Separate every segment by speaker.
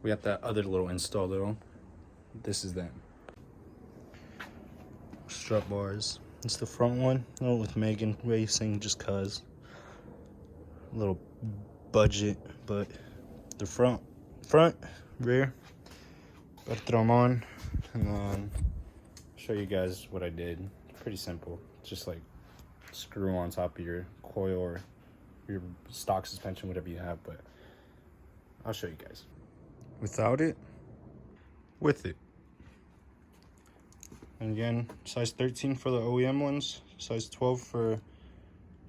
Speaker 1: We got that other little install though. This is them. Strut bars. It's the front one. I went with Megan Racing just cause. A little budget, but the front, rear. About to throw them on, and then show you guys what I did. Pretty simple. Just like screw on top of your coil or your stock suspension, whatever you have, but I'll show you guys. Without it, with it. And again, size 13 for the OEM ones, size 12 for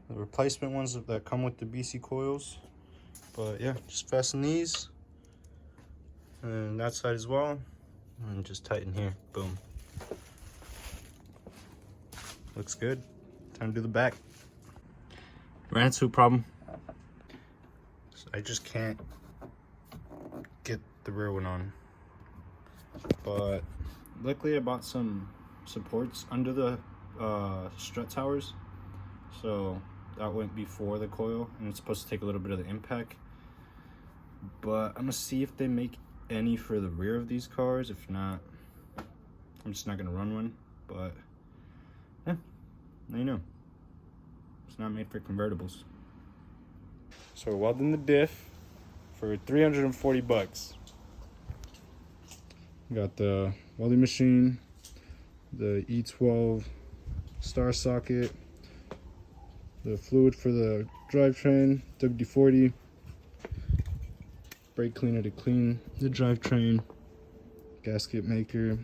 Speaker 1: the replacement ones that come with the BC coils. But yeah, just fasten these and that side as well, and just tighten here. Boom. Looks good. Time to do the back. Ran into a problem. So I just can't get the rear one on. But luckily I bought some supports under the strut towers. So that went before the coil, and it's supposed to take a little bit of the impact. But I'm gonna see if they make any for the rear of these cars. If not, I'm just not gonna run one. But yeah, now you know. It's not made for convertibles. So we're welding the diff for 340 bucks. Got the welding machine, the E12 star socket, the fluid for the drivetrain, WD-40, brake cleaner to clean the drivetrain, gasket maker,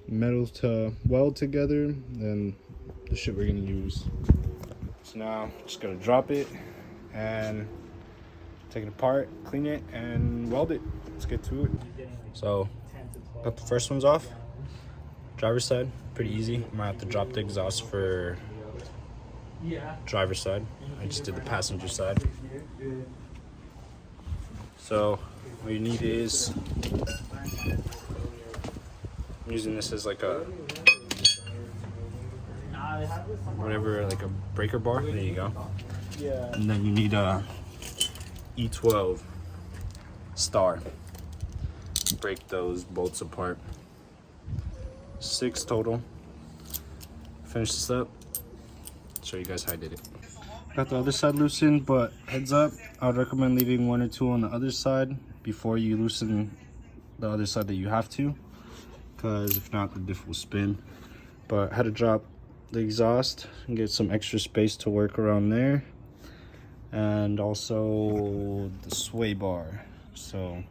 Speaker 1: metals to weld together, and the shit we're gonna use. So now just gotta drop it and take it apart, clean it, and weld it. Let's get to it. So got the first ones off. Driver's side, pretty easy. Might have to drop the exhaust for driver's side. I just did the passenger side. So what you need is, I'm using this as like a whatever, like a breaker bar. There you go. And then you need a E12 star. Break those bolts apart. 6 total. Finish this up. Show you guys how I did it. Got the other side loosened, but heads up, I would recommend leaving 1 or 2 on the other side before you loosen the other side that you have to, because if not, the diff will spin. But I had to drop the exhaust and get some extra space to work around there, and also the sway bar. So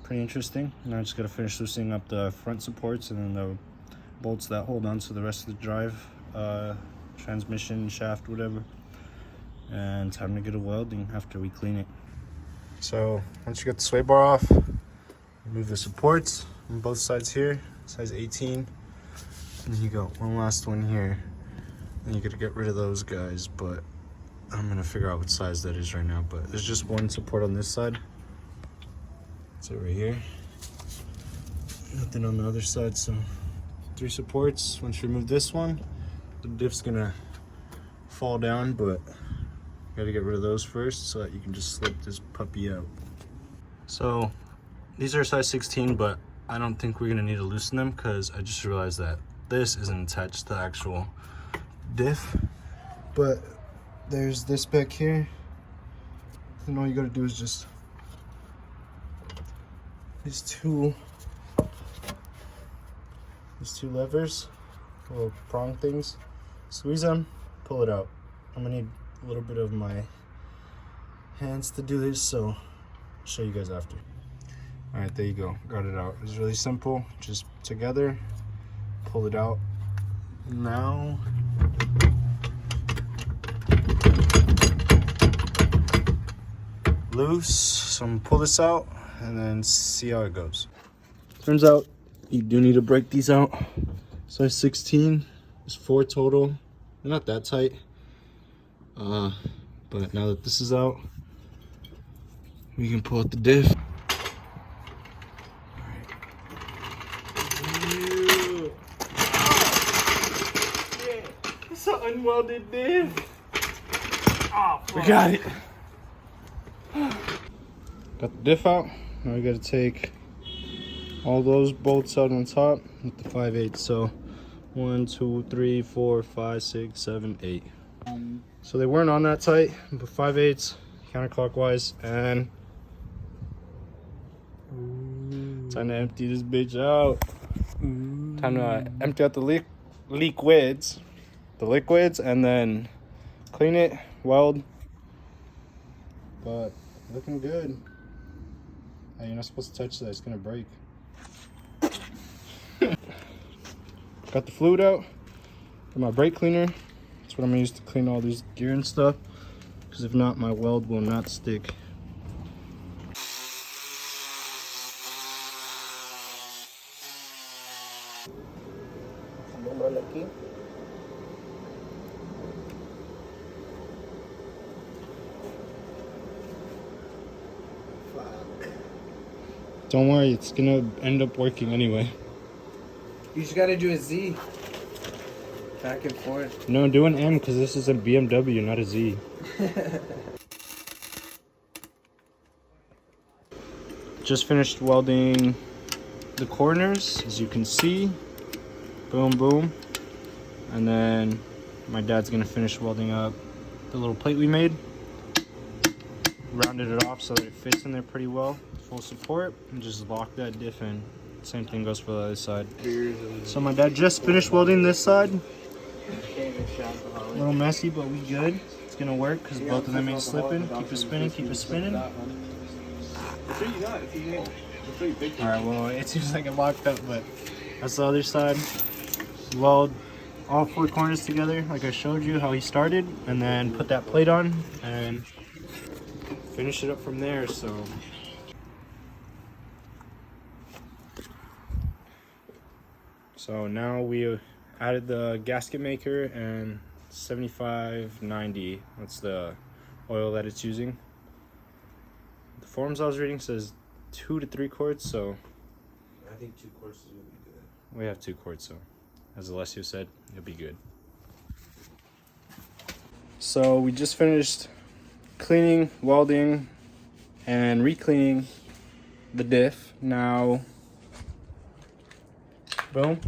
Speaker 1: pretty interesting. Now I just gotta finish loosening up the front supports and then the bolts that hold on to the rest of the drive, transmission, shaft, whatever. And time to get a welding after we clean it. So once you get the sway bar off, remove the supports on both sides here, size 18. And you got one last one here. And you gotta get rid of those guys, but I'm gonna figure out what size that is right now. But there's just one support on this side. It's over here. Nothing on the other side, so 3 supports. Once you remove this one, the diff's gonna fall down, but you gotta get rid of those first so that you can just slip this puppy out. So these are size 16, but I don't think we're gonna need to loosen them because I just realized that this isn't attached to the actual diff. But there's this back here, and all you gotta do is just these two levers, little prong things, squeeze them, pull it out. I'm gonna need a little bit of my hands to do this, so I'll show you guys after. All right, there you go, got it out. It's really simple, just together, pull it out. Now loose, so I'm gonna pull this out and then see how it goes. Turns out you do need to break these out. Size 16 is 4 total. They're not that tight, but now that this is out, we can pull out the diff. It's an unwelded diff. Oh, we got it. Got the diff out. Now we gotta take all those bolts out on top with the 5/8. So 1, 2, 3, 4, 5, 6, 7, 8. So they weren't on that tight, but 5/8 counterclockwise, and time to empty this bitch out. Time to empty out the liquids, and then clean it, weld. But looking good. Hey, you're not supposed to touch that, it's gonna break. Got the fluid out with my brake cleaner. That's what I'm gonna use to clean all these gear and stuff, because if not, my weld will not stick. Don't worry, it's gonna end up working anyway.
Speaker 2: You just gotta do a Z. Back and forth.
Speaker 1: No, do an M because this is a BMW, not a Z. Just finished welding the corners, as you can see. Boom, boom. And then my dad's gonna finish welding up the little plate we made. Rounded it off so that it fits in there pretty well. Full support, and just lock that diff in. Same thing goes for the other side. So my dad just finished welding this side. A little messy, but we good. It's gonna work because both of them ain't slipping. Keep it spinning, keep it spinning. Alright, well, it seems like it locked up, but that's the other side. Weld all 4 corners together, like I showed you how he started, and then put that plate on and finish it up from there. So now we added the gasket maker and 7590. That's the oil that it's using. The forms I was reading says 2 to 3 quarts, so
Speaker 2: I think 2 quarts is gonna be good.
Speaker 1: we have 2 quarts, so as Alessio said, it'll be good. So we just finished cleaning, welding, and re-cleaning the diff. Now, boom,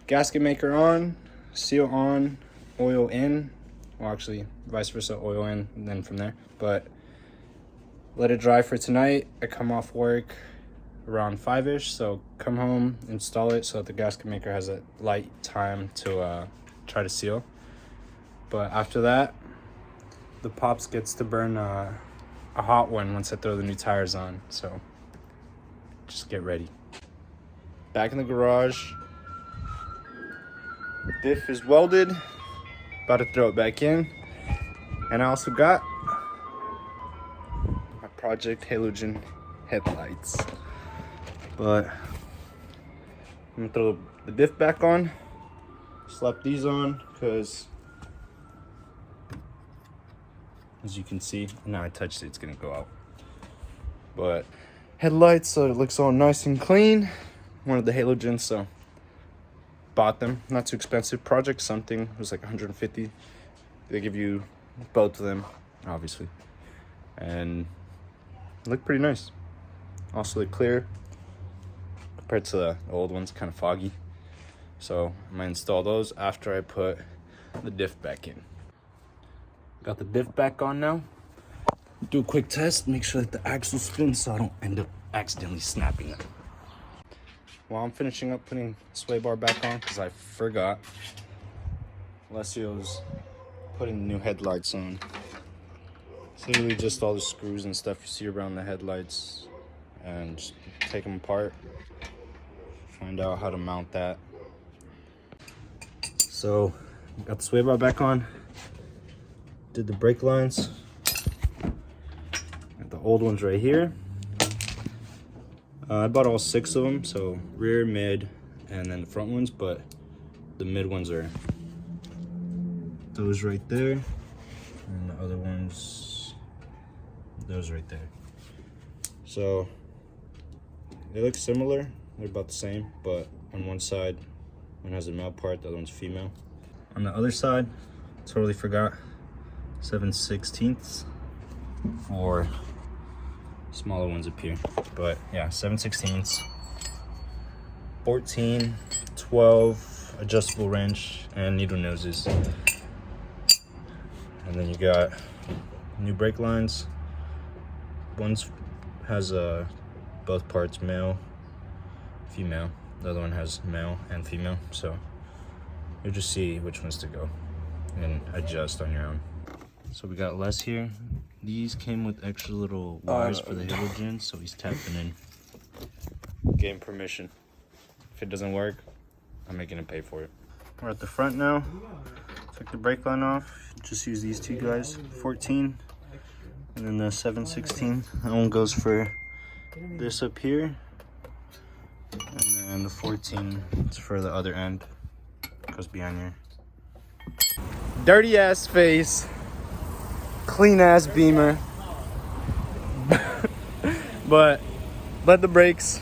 Speaker 1: gasket maker on, seal on, oil in. Well, actually, vice versa, oil in, and then from there. But let it dry for tonight. I come off work around 5-ish, so come home, install it so that the gasket maker has a light time to try to seal. But after that, the Pops gets to burn a hot one once I throw the new tires on, so just get ready. Back in the garage, diff is welded, about to throw it back in, and I also got my Project halogen headlights. But I'm gonna throw the diff back on, slap these on, because as you can see, now I touched it, it's gonna go out. But headlights, so it looks all nice and clean. Wanted the halogens, so bought them. Not too expensive. Project something, it was like 150. They give you both of them, obviously, and look pretty nice. Also, they're clear compared to the old ones, kind of foggy. So I'm gonna install those after I put the diff back in. Got the diff back on now. Do a quick test, make sure that the axle spins so I don't end up accidentally snapping it. While I'm finishing up putting the sway bar back on, because I forgot, Alessio's putting new headlights on. It's literally just all the screws and stuff you see around the headlights, and just take them apart, find out how to mount that. So, got the sway bar back on, did the brake lines, got the old ones right here. I bought all 6 of them, so rear, mid, and then the front ones, but the mid ones are those right there, and the other ones, those right there. So they look similar, they're about the same, but on one side, one has a male part, the other one's female. On the other side, totally forgot, 7/16 for smaller ones up here. But yeah, 7/16, 14, 12, adjustable wrench, and needle noses. And then you got new brake lines. One has both parts male, female. The other one has male and female. So you'll just see which ones to go and adjust on your own. So we got Les here. These came with extra little wires for the halogens, so he's tapping in. Getting permission. If it doesn't work, I'm making him pay for it. We're at the front now. Took the brake line off. Just use these two guys. 14 and then the 7/16. That one goes for this up here. And then the 14 is for the other end. Goes behind here. Dirty ass face. Clean ass Beamer. but the brakes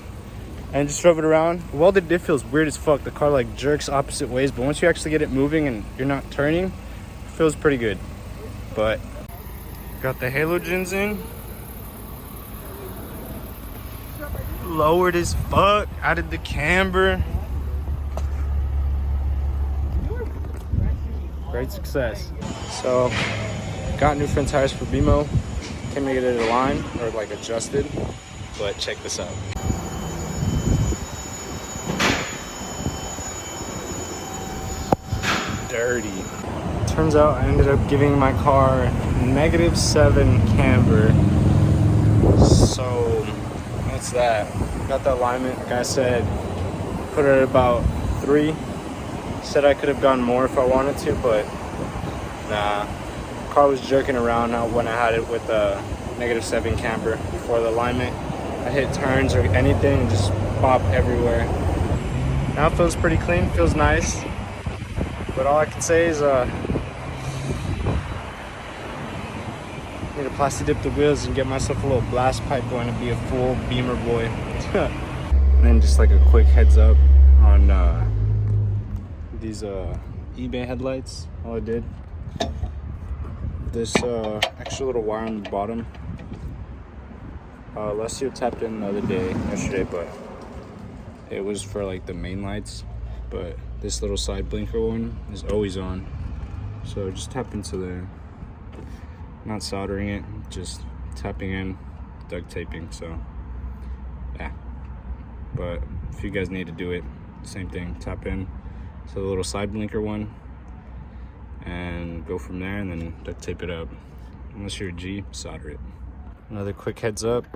Speaker 1: and just drove it around. Welded diff feels weird as fuck. The car like jerks opposite ways, but once you actually get it moving and you're not turning, it feels pretty good. But got the halogens in. Lowered as fuck. Added the camber. Great success. So got new front tires for BMO. Can't make it in a line or like adjusted, but check this out. Dirty. Turns out I ended up giving my car -7 camber. So what's that? Got the alignment, like I said, put it at about 3. Said I could have gone more if I wanted to, but nah. Car was jerking around when I had it with a -7 camber. Before the alignment, I hit turns or anything, just pop everywhere. Now it feels pretty clean, feels nice. But all I can say is need to plastic dip the wheels and get myself a little blast pipe going to be a full Beamer boy. And then just like a quick heads up on these eBay headlights. All I did, this extra little wire on the bottom. Leslie tapped in the other day, yesterday, but it was for like the main lights. But this little side blinker one is always on. So just tap into there. Not soldering it, just tapping in, duct taping. So yeah. But if you guys need to do it, same thing. Tap in to the little side blinker one and go from there, and then duct tape it up. Unless you're a G, solder it. Another quick heads up.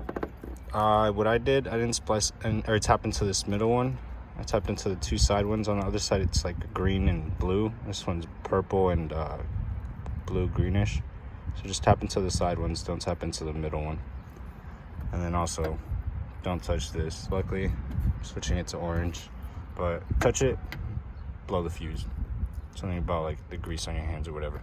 Speaker 1: What I did, I didn't splice or tap into this middle one. I tapped into the two side ones. On the other side, it's like green and blue. This one's purple and blue greenish. So just tap into the side ones. Don't tap into the middle one. And then also, don't touch this. Luckily, I'm switching it to orange. But touch it, blow the fuse. Something about like the grease on your hands or whatever.